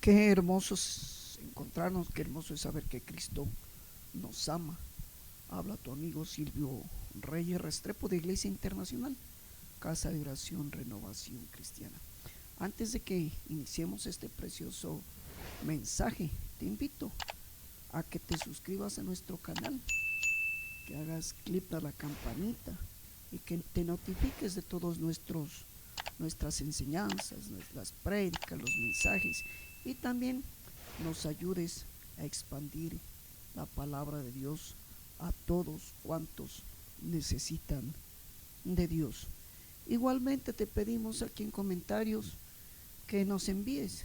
Qué hermoso es encontrarnos, qué hermoso es saber que Cristo nos ama. Habla tu amigo Silvio Reyes Restrepo de Iglesia Internacional, Casa de Oración Renovación Cristiana. Antes de que iniciemos este precioso mensaje, te invito a que te suscribas a nuestro canal, que hagas clic a la campanita y que te notifiques de todos nuestras enseñanzas, las prédicas, los mensajes, y también nos ayudes a expandir la palabra de Dios a todos cuantos necesitan de Dios. Igualmente te pedimos aquí en comentarios que nos envíes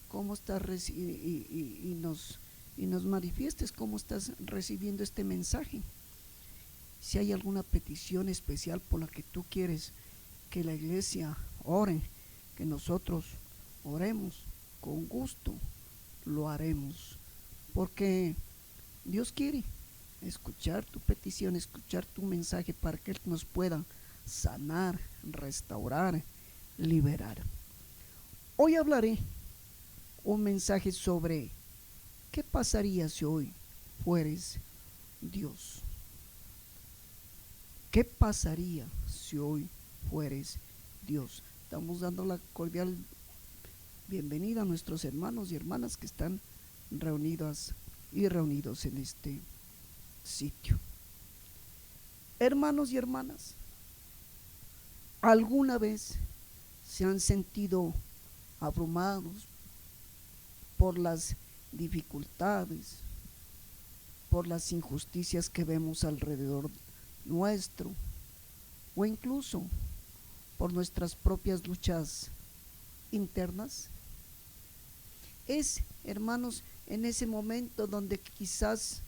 cómo estás y nos manifiestes cómo estás recibiendo este mensaje. Si hay alguna petición especial por la que tú quieres que la iglesia ore, que nosotros oremos, con gusto lo haremos, porque Dios quiere escuchar tu petición, escuchar tu mensaje para que Él nos pueda sanar, restaurar, liberar. Hoy hablaré un mensaje sobre qué pasaría si hoy fueres Dios. ¿Qué pasaría si hoy fueres Dios? Estamos dando la cordial bienvenida a nuestros hermanos y hermanas que están reunidas y reunidos en este sitio. Hermanos y hermanas, ¿alguna vez se han sentido abrumados por las dificultades, por las injusticias que vemos alrededor nuestro, o incluso por nuestras propias luchas internas? Es, hermanos, en ese momento donde quizás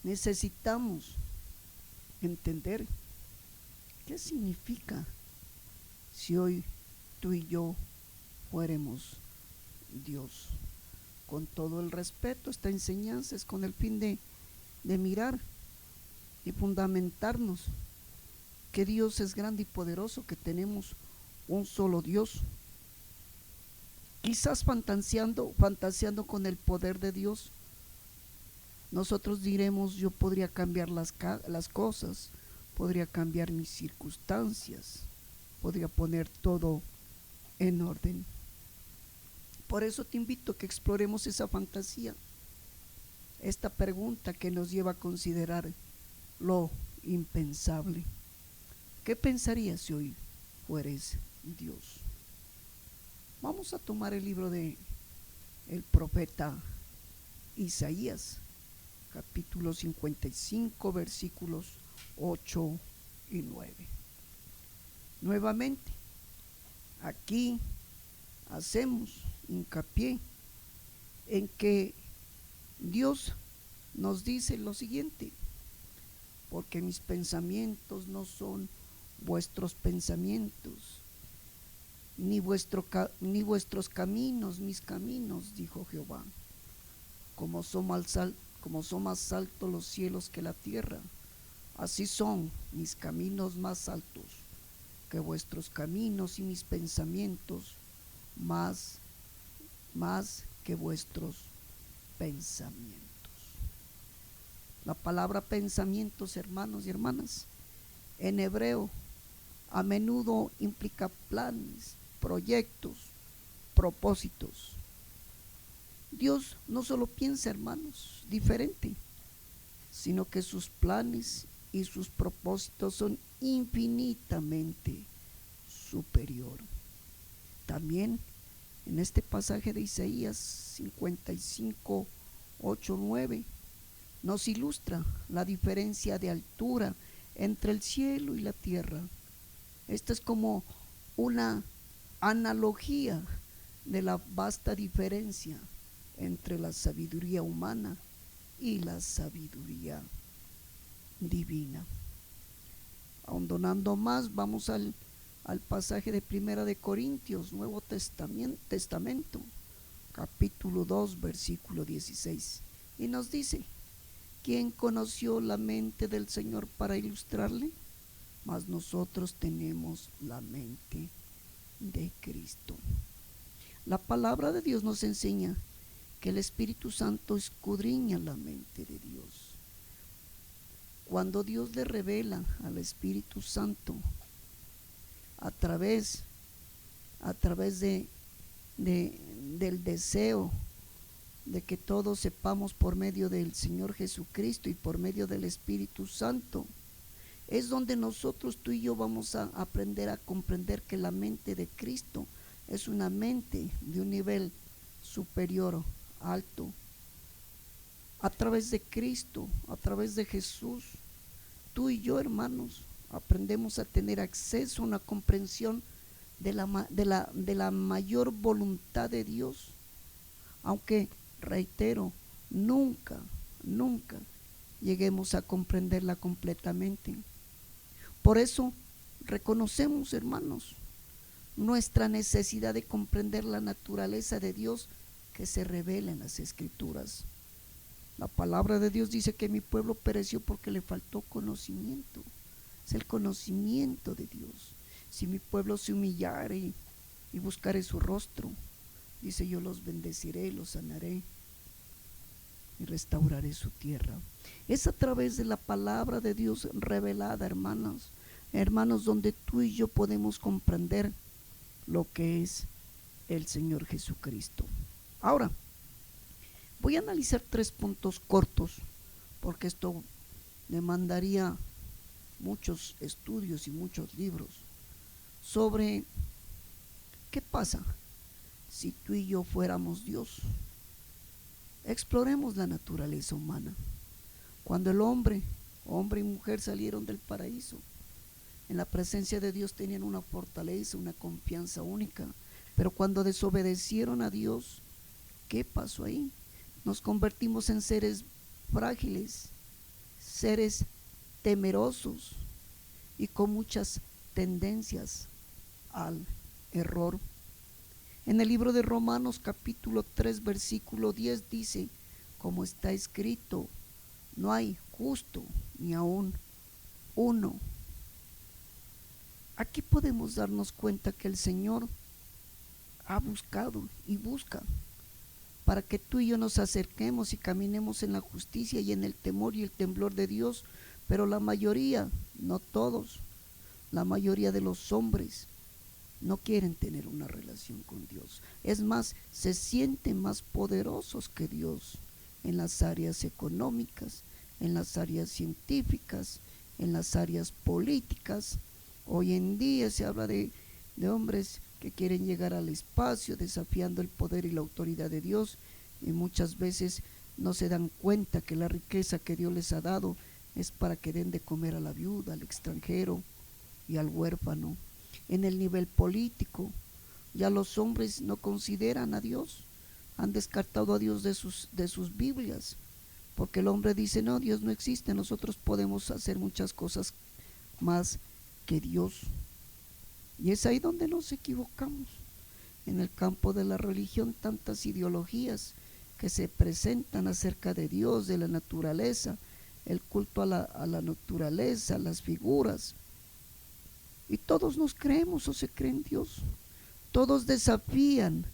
necesitamos entender qué significa si hoy tú y yo fuéramos Dios. Con todo el respeto, esta enseñanza es con el fin de mirar y fundamentarnos que Dios es grande y poderoso, que tenemos un solo Dios. Quizás fantaseando con el poder de Dios, nosotros diremos: yo podría cambiar las cosas, podría cambiar mis circunstancias, podría poner todo en orden. Por eso te invito a que exploremos esa fantasía, esta pregunta que nos lleva a considerar lo impensable. ¿Qué pensarías si hoy fueres Dios? Vamos a tomar el libro de el profeta Isaías, capítulo 55, versículos 8 y 9. Nuevamente, aquí hacemos hincapié en que Dios nos dice lo siguiente: porque mis pensamientos no son vuestros pensamientos, ni vuestros caminos mis caminos, dijo Jehová. Como son más altos los cielos que la tierra, así son mis caminos más altos que vuestros caminos, y mis pensamientos más que vuestros pensamientos. La palabra pensamientos, hermanos y hermanas, en hebreo a menudo implica planes, proyectos, propósitos. Dios no solo piensa, hermanos, diferente, sino que sus planes y sus propósitos son infinitamente superior. También en este pasaje de Isaías 55, 8, 9 nos ilustra la diferencia de altura entre el cielo y la tierra. Esta es como una analogía de la vasta diferencia entre la sabiduría humana y la sabiduría divina. Ahondando más, vamos al pasaje de Primera de Corintios, Nuevo Testamento, capítulo 2, versículo 16, y nos dice: ¿quién conoció la mente del Señor para ilustrarle? Mas nosotros tenemos la mente de Cristo. La palabra de Dios nos enseña que el Espíritu Santo escudriña la mente de Dios. Cuando Dios le revela al Espíritu Santo a través del deseo de que todos sepamos por medio del Señor Jesucristo y por medio del Espíritu Santo, es donde nosotros, tú y yo, vamos a aprender a comprender que la mente de Cristo es una mente de un nivel superior, alto. A través de Cristo, a través de Jesús, tú y yo, hermanos, aprendemos a tener acceso a una comprensión de la mayor voluntad de Dios, aunque, reitero, nunca lleguemos a comprenderla completamente. Por eso reconocemos, hermanos, nuestra necesidad de comprender la naturaleza de Dios que se revela en las Escrituras. La palabra de Dios dice que mi pueblo pereció porque le faltó conocimiento. Es el conocimiento de Dios. Si mi pueblo se humillare y buscare su rostro, dice, yo los bendeciré, los sanaré y restauraré su tierra. Es a través de la palabra de Dios revelada, hermanos, donde tú y yo podemos comprender lo que es el Señor Jesucristo. Ahora, voy a analizar 3 puntos cortos, porque esto demandaría muchos estudios y muchos libros sobre qué pasa si tú y yo fuéramos Dios. Exploremos la naturaleza humana. Cuando el hombre y mujer salieron del paraíso, en la presencia de Dios tenían una fortaleza, una confianza única, pero cuando desobedecieron a Dios, ¿qué pasó ahí? Nos convertimos en seres frágiles, seres temerosos y con muchas tendencias al error. En el libro de Romanos capítulo 3 versículo 10 dice, como está escrito, no hay justo ni aún uno. Aquí podemos darnos cuenta que el Señor ha buscado y busca para que tú y yo nos acerquemos y caminemos en la justicia y en el temor y el temblor de Dios, pero la mayoría, no todos, la mayoría de los hombres no quieren tener una relación con Dios. Es más, se sienten más poderosos que Dios en las áreas económicas, en las áreas científicas, en las áreas políticas. Hoy en día se habla de hombres que quieren llegar al espacio desafiando el poder y la autoridad de Dios, y muchas veces no se dan cuenta que la riqueza que Dios les ha dado es para que den de comer a la viuda, al extranjero y al huérfano. En el nivel político, ya los hombres no consideran a Dios, han descartado a Dios de sus Biblias, porque el hombre dice, no, Dios no existe, nosotros podemos hacer muchas cosas más que Dios. Y es ahí donde nos equivocamos. En el campo de la religión, tantas ideologías que se presentan acerca de Dios, de la naturaleza, el culto a la naturaleza, las figuras. Y todos nos creemos o se creen Dios. Todos desafían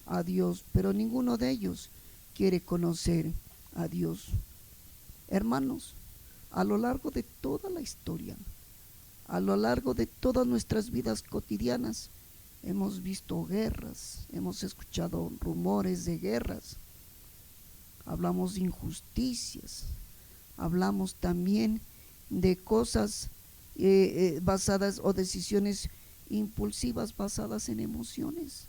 a Dios, pero ninguno de ellos quiere conocer a Dios. Hermanos, a lo largo de toda la historia, a lo largo de todas nuestras vidas cotidianas, hemos visto guerras, hemos escuchado rumores de guerras, hablamos de injusticias, hablamos también de cosas basadas o decisiones impulsivas basadas en emociones.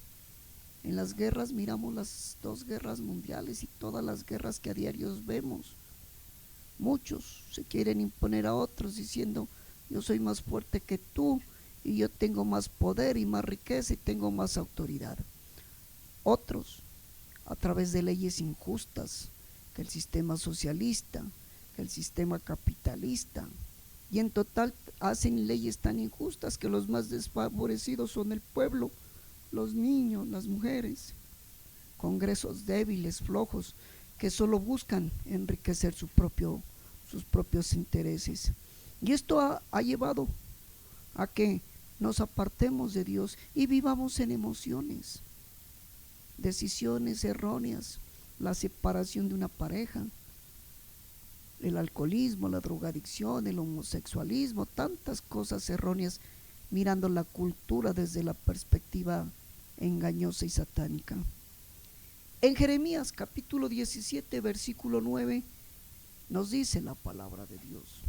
En las guerras miramos las 2 guerras mundiales y todas las guerras que a diario vemos. Muchos se quieren imponer a otros diciendo, yo soy más fuerte que tú y yo tengo más poder y más riqueza y tengo más autoridad. Otros, a través de leyes injustas, que el sistema socialista, que el sistema capitalista, y en total hacen leyes tan injustas que los más desfavorecidos son el pueblo, los niños, las mujeres, congresos débiles, flojos, que solo buscan enriquecer sus propios intereses. Y esto ha llevado a que nos apartemos de Dios y vivamos en emociones. decisiones erróneas, la separación de una pareja, el alcoholismo, la drogadicción, el homosexualismo, tantas cosas erróneas, mirando la cultura desde la perspectiva engañosa y satánica. En Jeremías capítulo 17, versículo 9, nos dice la palabra de Dios: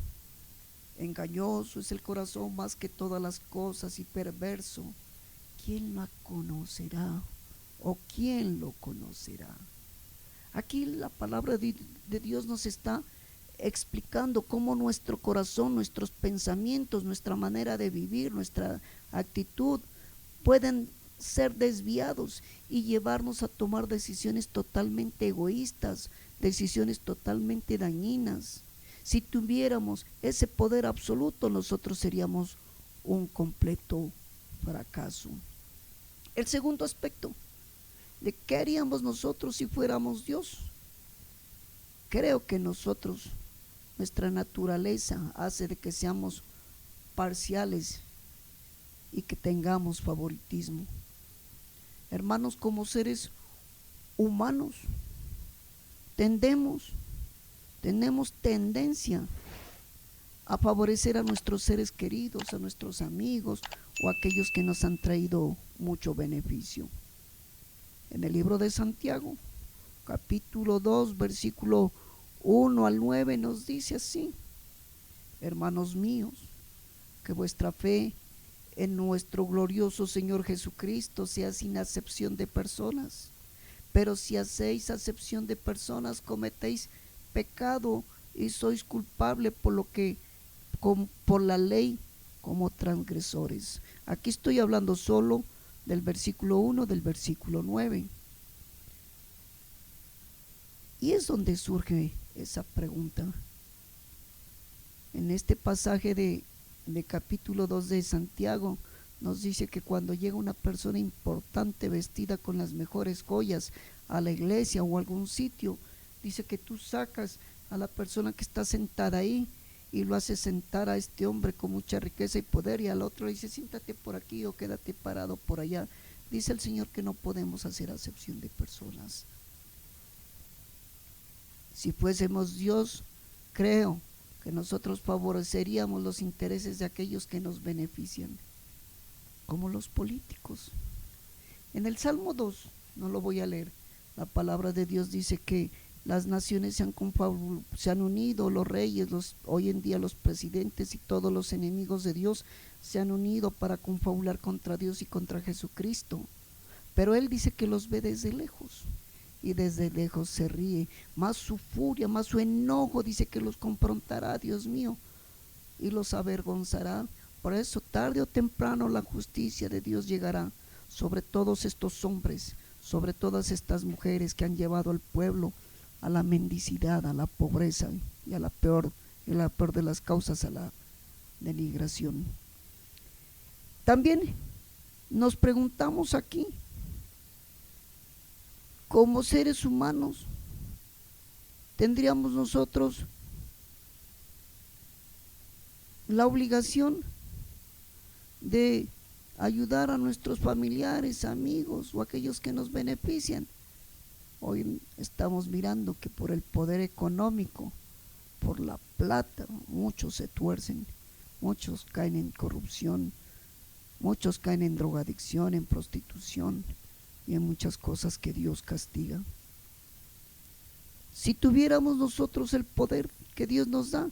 engañoso es el corazón más que todas las cosas y perverso, ¿quién lo conocerá? ¿O quién lo conocerá? Aquí la palabra de Dios nos está explicando cómo nuestro corazón, nuestros pensamientos, nuestra manera de vivir, nuestra actitud pueden ser desviados y llevarnos a tomar decisiones totalmente egoístas, decisiones totalmente dañinas. Si tuviéramos ese poder absoluto, nosotros seríamos un completo fracaso. El segundo aspecto, ¿de qué haríamos nosotros si fuéramos Dios? Creo que nosotros, nuestra naturaleza hace de que seamos parciales y que tengamos favoritismo. Hermanos, como seres humanos, tenemos tendencia a favorecer a nuestros seres queridos, a nuestros amigos o a aquellos que nos han traído mucho beneficio. En el libro de Santiago, capítulo 2, versículo 1 al 9 nos dice así: hermanos míos, que vuestra fe en nuestro glorioso Señor Jesucristo sea sin acepción de personas. Pero si hacéis acepción de personas, cometéis pecado y sois culpable por la ley como transgresores. Aquí estoy hablando solo del versículo 1, del versículo 9. Y es donde surge esa pregunta. En este pasaje de capítulo 2 de Santiago nos dice que cuando llega una persona importante vestida con las mejores joyas a la iglesia o a algún sitio, dice que tú sacas a la persona que está sentada ahí y lo haces sentar a este hombre con mucha riqueza y poder, y al otro le dice: siéntate por aquí o quédate parado por allá. Dice el Señor que no podemos hacer acepción de personas. Si fuésemos Dios, creo que nosotros favoreceríamos los intereses de aquellos que nos benefician, como los políticos. En el Salmo 2, no lo voy a leer, la palabra de Dios dice que las naciones se han unido, los reyes, hoy en día los presidentes y todos los enemigos de Dios se han unido para confabular contra Dios y contra Jesucristo. Pero Él dice que los ve desde lejos y desde lejos se ríe. Más su furia, más su enojo, dice que los confrontará, Dios mío, y los avergonzará. Por eso tarde o temprano la justicia de Dios llegará sobre todos estos hombres, sobre todas estas mujeres que han llevado al pueblo a la mendicidad, a la pobreza y a la peor de las causas, a la denigración. También nos preguntamos aquí, como seres humanos, ¿tendríamos nosotros la obligación de ayudar a nuestros familiares, amigos o aquellos que nos benefician? Hoy estamos mirando que por el poder económico, por la plata, muchos se tuercen, muchos caen en corrupción, muchos caen en drogadicción, en prostitución y en muchas cosas que Dios castiga. Si tuviéramos nosotros el poder que Dios nos da,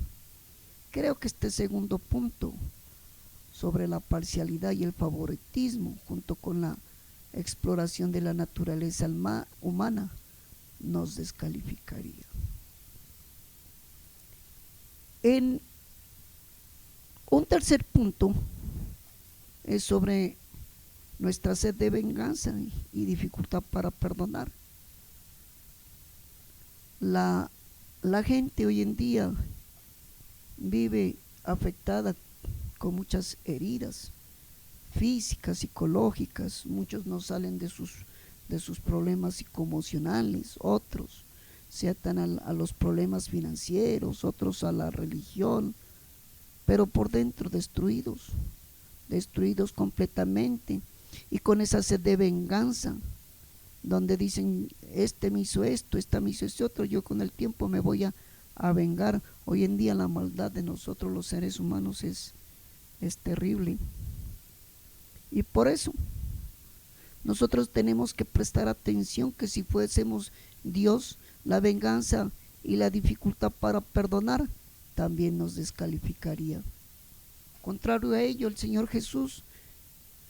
creo que este segundo punto sobre la parcialidad y el favoritismo, junto con la exploración de la naturaleza humana, nos descalificaría. En un tercer punto es sobre nuestra sed de venganza y dificultad para perdonar. La gente hoy en día vive afectada con muchas heridas físicas, psicológicas. Muchos no salen de sus problemas psicoemocionales, otros se atan a los problemas financieros, otros a la religión, pero por dentro destruidos completamente, y con esa sed de venganza donde dicen, este me hizo esto, esta me hizo este otro, yo con el tiempo me voy a vengar. Hoy en día la maldad de nosotros los seres humanos es terrible. Y por eso nosotros tenemos que prestar atención, que si fuésemos Dios, la venganza y la dificultad para perdonar también nos descalificaría. Contrario a ello, el Señor Jesús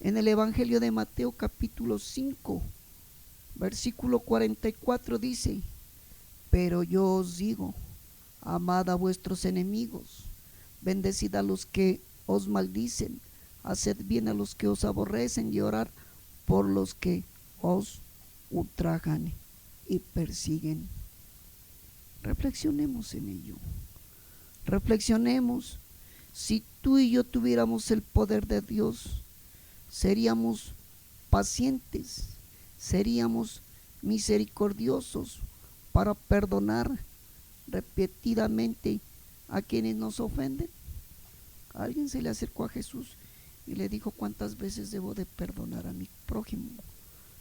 en el Evangelio de Mateo capítulo 5, versículo 44 dice, pero yo os digo, amad a vuestros enemigos, bendecid a los que os maldicen, haced bien a los que os aborrecen y orad por los que os ultrajan y persiguen. Reflexionemos en ello. Reflexionemos. Si tú y yo tuviéramos el poder de Dios, seríamos pacientes, seríamos misericordiosos para perdonar repetidamente a quienes nos ofenden. Alguien se le acercó a Jesús y le dijo, ¿cuántas veces debo de perdonar a mi prójimo?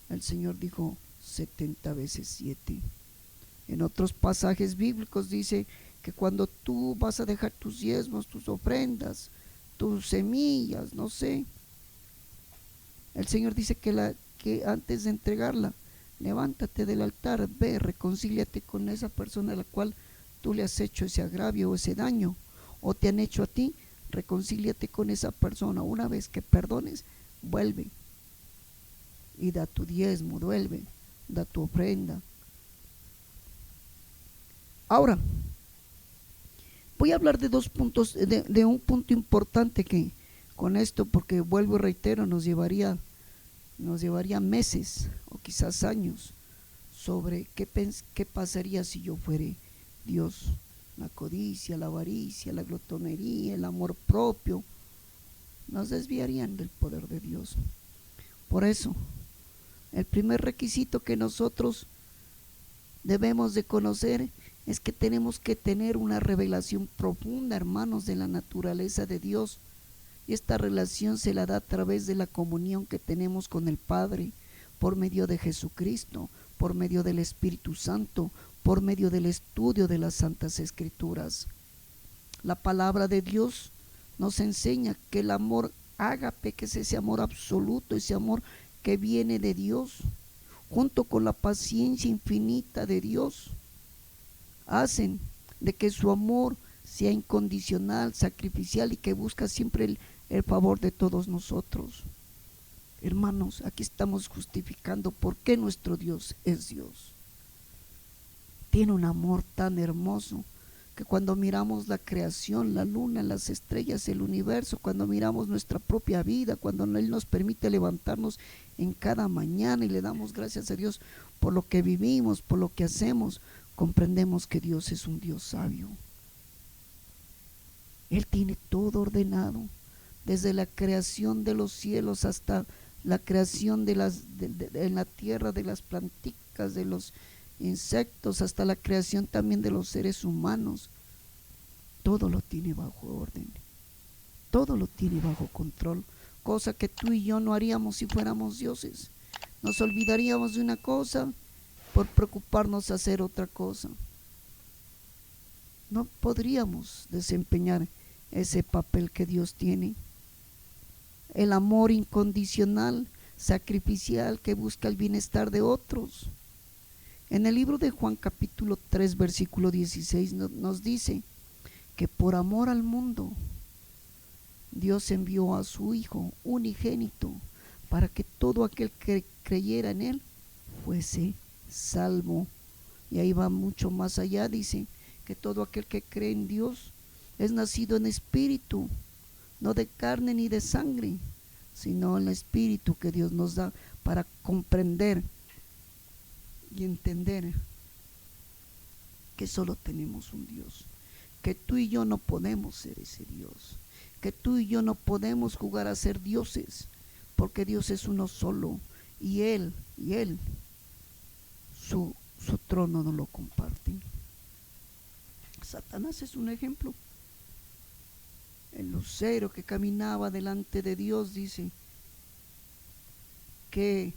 El Señor dijo, 70 veces 7. En otros pasajes bíblicos dice que cuando tú vas a dejar tus diezmos, tus ofrendas, tus semillas, no sé, el Señor dice que antes de entregarla, levántate del altar, ve, reconcíliate con esa persona a la cual tú le has hecho ese agravio o ese daño, o te han hecho a ti, reconcíliate con esa persona. Una vez que perdones, vuelve y da tu diezmo, vuelve, da tu ofrenda. Ahora, voy a hablar de dos puntos, de un punto importante que con esto, porque vuelvo y reitero, nos llevaría meses o quizás años sobre qué pasaría si yo fuera Dios. La codicia, la avaricia, la glotonería, el amor propio nos desviarían del poder de Dios. Por eso, el primer requisito que nosotros debemos de conocer es que tenemos que tener una revelación profunda, hermanos, de la naturaleza de Dios. Y esta relación se la da a través de la comunión que tenemos con el Padre, por medio de Jesucristo, por medio del Espíritu Santo, por medio del estudio de las Santas Escrituras. La palabra de Dios nos enseña que el amor ágape, que es ese amor absoluto, ese amor que viene de Dios, junto con la paciencia infinita de Dios, hacen de que su amor sea incondicional, sacrificial y que busca siempre el favor de todos nosotros. Hermanos, aquí estamos justificando por qué nuestro Dios es Dios. Tiene un amor tan hermoso que cuando miramos la creación, la luna, las estrellas, el universo, cuando miramos nuestra propia vida, cuando Él nos permite levantarnos en cada mañana y le damos gracias a Dios por lo que vivimos, por lo que hacemos, comprendemos que Dios es un Dios sabio. Él tiene todo ordenado, desde la creación de los cielos hasta la creación en la tierra de las planticas, de los insectos, hasta la creación también de los seres humanos. Todo lo tiene bajo orden, todo lo tiene bajo control, cosa que tú y yo no haríamos si fuéramos dioses. Nos olvidaríamos de una cosa por preocuparnos de hacer otra cosa. No podríamos desempeñar ese papel que Dios tiene. El amor incondicional, sacrificial, que busca el bienestar de otros. En el libro de Juan capítulo 3 versículo 16 nos dice que por amor al mundo Dios envió a su Hijo unigénito para que todo aquel que creyera en Él fuese salvo. Y ahí va mucho más allá, dice que todo aquel que cree en Dios es nacido en espíritu, no de carne ni de sangre, sino en el espíritu que Dios nos da para comprender y entender que solo tenemos un Dios, que tú y yo no podemos ser ese Dios, que tú y yo no podemos jugar a ser dioses, porque Dios es uno solo y Él su trono no lo comparten. Satanás es un ejemplo. El lucero que caminaba delante de Dios dice que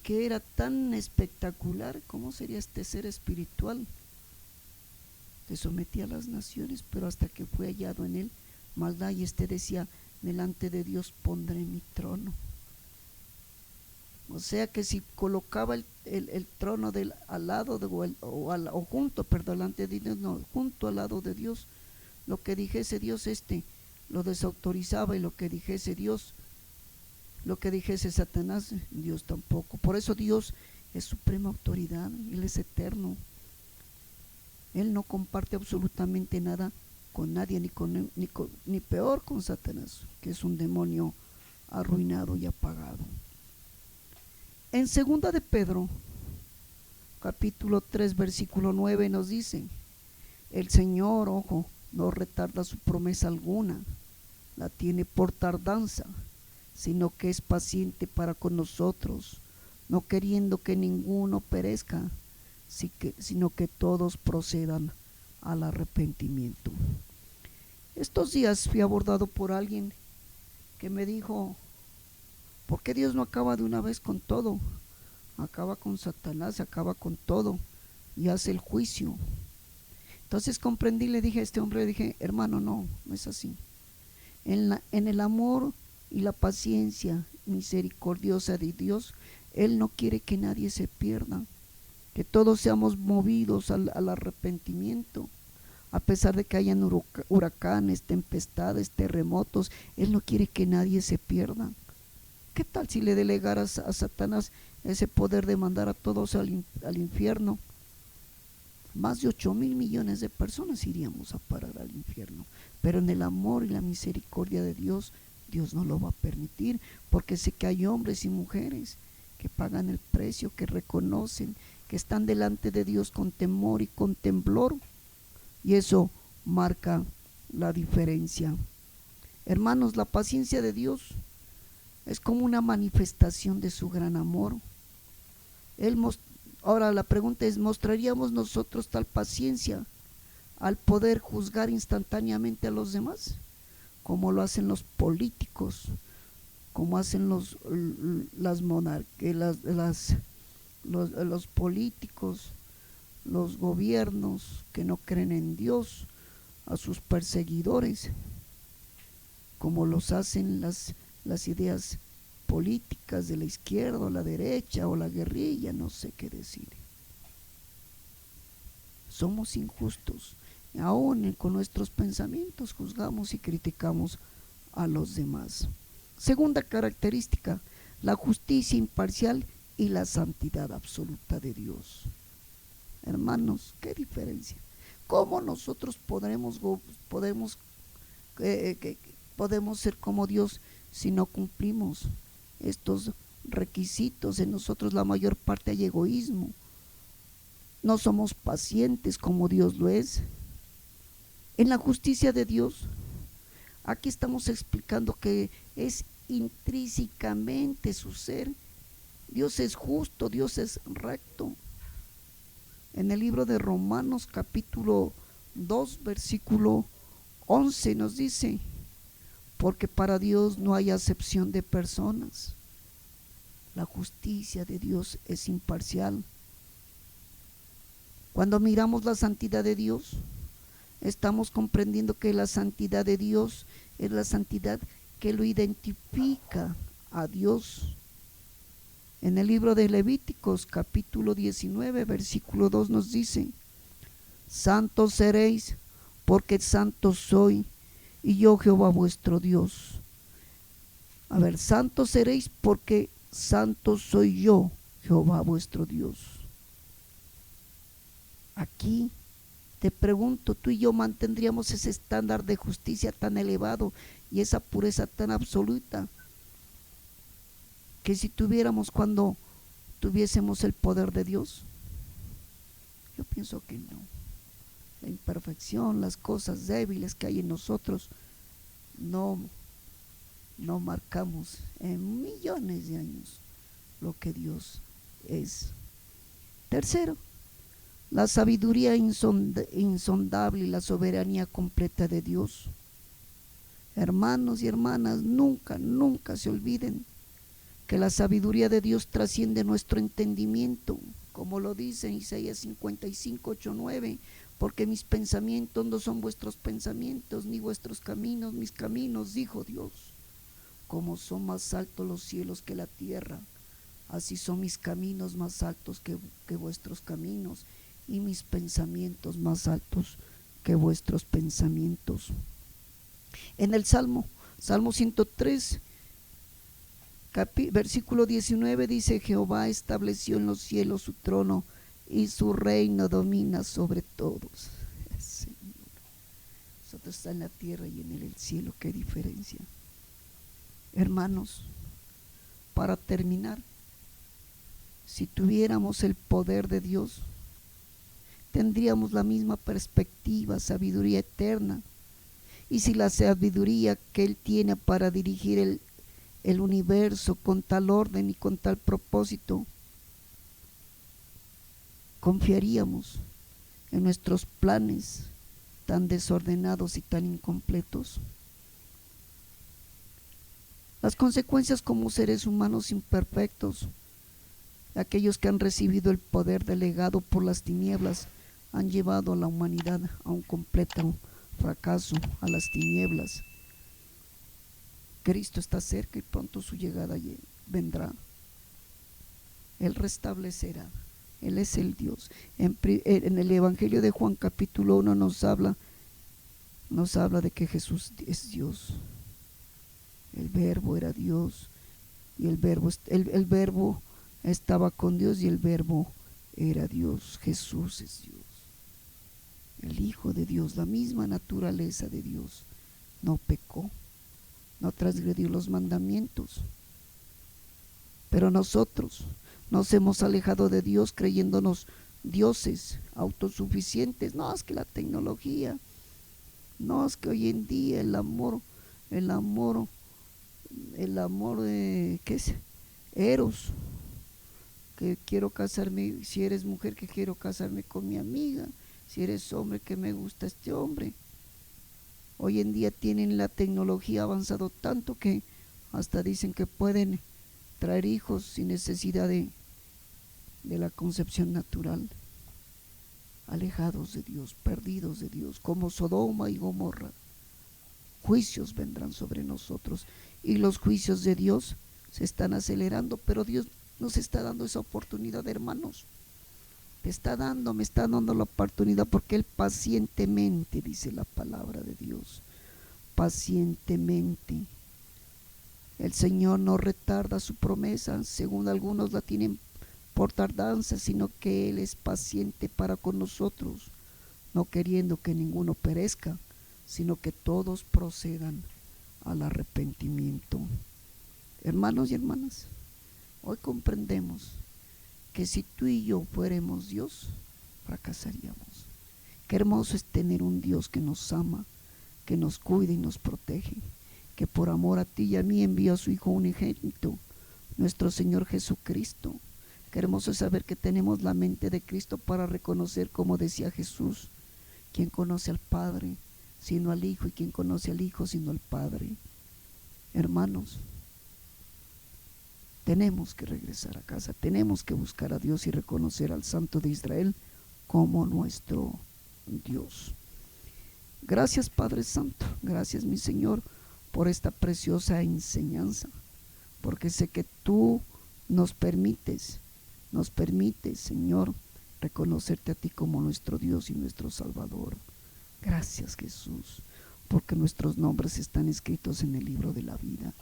que era tan espectacular, ¿cómo sería este ser espiritual? Se sometía a las naciones, pero hasta que fue hallado en él maldad, y decía: delante de Dios pondré mi trono. O sea que si colocaba el trono al lado o junto, perdón, delante de Dios, no, junto al lado de Dios, lo que dijese Dios lo desautorizaba, y lo que dijese Dios, lo que dijese Satanás, Dios tampoco. Por eso Dios es suprema autoridad, Él es eterno. Él no comparte absolutamente nada con nadie, ni peor con Satanás, que es un demonio arruinado y apagado. En 2 de Pedro, capítulo 3, versículo 9 nos dice: el Señor, ojo, no retarda su promesa alguna, la tiene por tardanza, sino que es paciente para con nosotros, no queriendo que ninguno perezca, sino que todos procedan al arrepentimiento. Estos días fui abordado por alguien que me dijo: ¿por qué Dios no acaba de una vez con todo? Acaba con Satanás, acaba con todo y hace el juicio. Entonces comprendí, le dije a este hombre, le dije: hermano, no es así. En el amor y la paciencia misericordiosa de Dios, Él no quiere que nadie se pierda, que todos seamos movidos al arrepentimiento. A pesar de que hayan huracanes, tempestades, terremotos, Él no quiere que nadie se pierda. ¿Qué tal si le delegaras a Satanás ese poder de mandar a todos al infierno? Más de 8,000 millones de personas iríamos a parar al infierno. Pero en el amor y la misericordia de Dios, Dios no lo va a permitir, porque sé que hay hombres y mujeres que pagan el precio, que reconocen, que están delante de Dios con temor y con temblor, y eso marca la diferencia. Hermanos, la paciencia de Dios es como una manifestación de su gran amor. Ahora la pregunta es: ¿mostraríamos nosotros tal paciencia al poder juzgar instantáneamente a los demás, como lo hacen los políticos, como hacen los políticos, los gobiernos que no creen en Dios, a sus perseguidores, como los hacen las ideas políticas de la izquierda o la derecha o la guerrilla? No sé qué decir. Somos injustos, aún con nuestros pensamientos juzgamos y criticamos a los demás. Segunda característica: la justicia imparcial y la santidad absoluta de Dios. Hermanos, qué diferencia. ¿Cómo nosotros podemos ser como Dios si no cumplimos estos requisitos? En nosotros la mayor parte hay egoísmo, no somos pacientes como Dios lo es. En la justicia de Dios, aquí estamos explicando que es intrínsecamente su ser. Dios es justo, Dios es recto. En el libro de Romanos capítulo 2 versículo 11 nos dice: porque para Dios no hay acepción de personas. La justicia de Dios es imparcial. Cuando miramos la santidad de Dios, estamos comprendiendo que la santidad de Dios es la santidad que lo identifica a Dios. En el libro de Levíticos capítulo 19 versículo 2 nos dice: santos seréis, porque santo soy, y yo Jehová vuestro Dios. A ver, santos seréis porque santo soy yo, Jehová vuestro Dios. Aquí te pregunto, ¿tú y yo mantendríamos ese estándar de justicia tan elevado y esa pureza tan absoluta que si tuviéramos cuando tuviésemos el poder de Dios? Yo pienso que no. La imperfección, las cosas débiles que hay en nosotros, no marcamos en millones de años lo que Dios es. Tercero, la sabiduría insondable y la soberanía completa de Dios. Hermanos y hermanas, nunca se olviden que la sabiduría de Dios trasciende nuestro entendimiento, como lo dice en Isaías 55, 8, 9, porque mis pensamientos no son vuestros pensamientos, ni vuestros caminos mis caminos, dijo Dios. Como son más altos los cielos que la tierra, así son mis caminos más altos que vuestros caminos, y mis pensamientos más altos que vuestros pensamientos. En el Salmo 103, versículo 19 dice: Jehová estableció en los cielos su trono y su reino domina sobre todos. Señor, nosotros está en la tierra y en el cielo, qué diferencia. Hermanos, para terminar, si tuviéramos el poder de Dios, tendríamos la misma perspectiva, sabiduría eterna. Y si la sabiduría que Él tiene para dirigir el universo con tal orden y con tal propósito, confiaríamos en nuestros planes tan desordenados y tan incompletos. Las consecuencias como seres humanos imperfectos, aquellos que han recibido el poder delegado por las tinieblas, han llevado a la humanidad a un completo fracaso, a las tinieblas. Cristo está cerca y pronto su llegada vendrá. Él restablecerá. Él es el Dios. En el Evangelio de Juan capítulo 1 nos habla de que Jesús es Dios. El Verbo era Dios y el Verbo estaba con Dios y el Verbo era Dios. Jesús es Dios, el Hijo de Dios, la misma naturaleza de Dios. No pecó, no transgredió los mandamientos. Pero nosotros nos hemos alejado de Dios creyéndonos dioses autosuficientes. No, es que la tecnología, no, es que hoy en día el amor, ¿qué es? Eros, que quiero casarme, si eres mujer que quiero casarme con mi amiga, si eres hombre que me gusta este hombre. Hoy en día tienen la tecnología avanzado tanto que hasta dicen que pueden traer hijos sin necesidad de la concepción natural. Alejados de Dios, perdidos de Dios, como Sodoma y Gomorra. Juicios vendrán sobre nosotros y los juicios de Dios se están acelerando, pero Dios nos está dando esa oportunidad, hermanos. Me está dando la oportunidad, porque Él pacientemente, dice la palabra de Dios, pacientemente. El Señor no retarda su promesa, según algunos la tienen por tardanza, sino que Él es paciente para con nosotros, no queriendo que ninguno perezca, sino que todos procedan al arrepentimiento. Hermanos y hermanas, hoy comprendemos que si tú y yo fuéramos Dios, fracasaríamos. Qué hermoso es tener un Dios que nos ama, que nos cuida y nos protege, que por amor a ti y a mí envió a su Hijo unigénito, nuestro Señor Jesucristo. Qué hermoso es saber que tenemos la mente de Cristo para reconocer, como decía Jesús, quien conoce al Padre sino al Hijo, y quien conoce al Hijo sino al Padre. Hermanos, tenemos que regresar a casa, tenemos que buscar a Dios y reconocer al Santo de Israel como nuestro Dios. Gracias, Padre Santo, gracias, mi Señor, por esta preciosa enseñanza, porque sé que tú nos permites, Señor, reconocerte a ti como nuestro Dios y nuestro Salvador. Gracias, Jesús, porque nuestros nombres están escritos en el libro de la vida.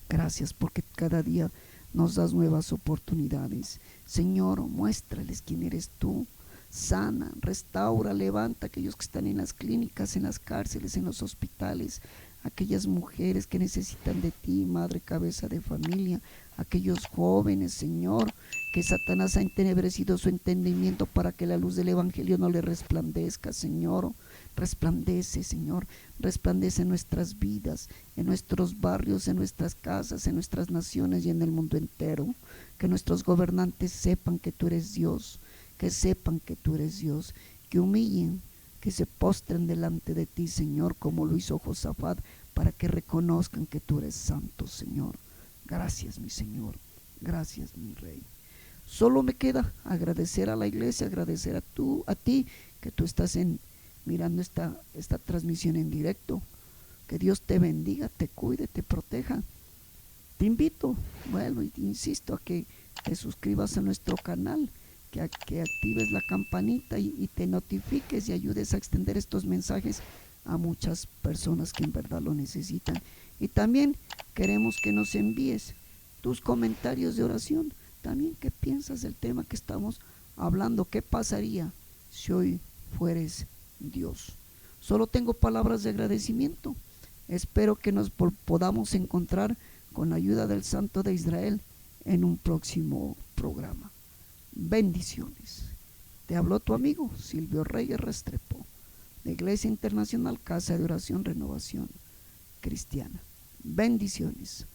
Gracias porque cada día nos das nuevas oportunidades. Señor, muéstrales quién eres tú. Sana, restaura, levanta a aquellos que están en las clínicas, en las cárceles, en los hospitales, aquellas mujeres que necesitan de ti, madre, cabeza de familia, aquellos jóvenes, Señor, que Satanás ha entenebrecido su entendimiento para que la luz del Evangelio no le resplandezca. Señor, resplandece, Señor, resplandece en nuestras vidas, en nuestros barrios, en nuestras casas, en nuestras naciones y en el mundo entero. Que nuestros gobernantes sepan que tú eres Dios, que sepan que tú eres Dios, que humillen, que se postren delante de ti, Señor, como lo hizo Josafat, para que reconozcan que tú eres santo, Señor. Gracias, mi Señor. Gracias, mi Rey. Solo me queda agradecer a la iglesia, agradecer a ti que tú estás mirando esta transmisión en directo. Que Dios te bendiga, te cuide, te proteja. Te invito, bueno, y te insisto a que te suscribas a nuestro canal, que actives la campanita y te notifiques y ayudes a extender estos mensajes a muchas personas que en verdad lo necesitan. Y también queremos que nos envíes tus comentarios de oración. También qué piensas del tema que estamos hablando, qué pasaría si hoy fueres Dios. Solo tengo palabras de agradecimiento. Espero que nos podamos encontrar con la ayuda del Santo de Israel en un próximo programa. Bendiciones. Te habló tu amigo Silvio Reyes Restrepo, de Iglesia Internacional Casa de Oración Renovación Cristiana. Bendiciones.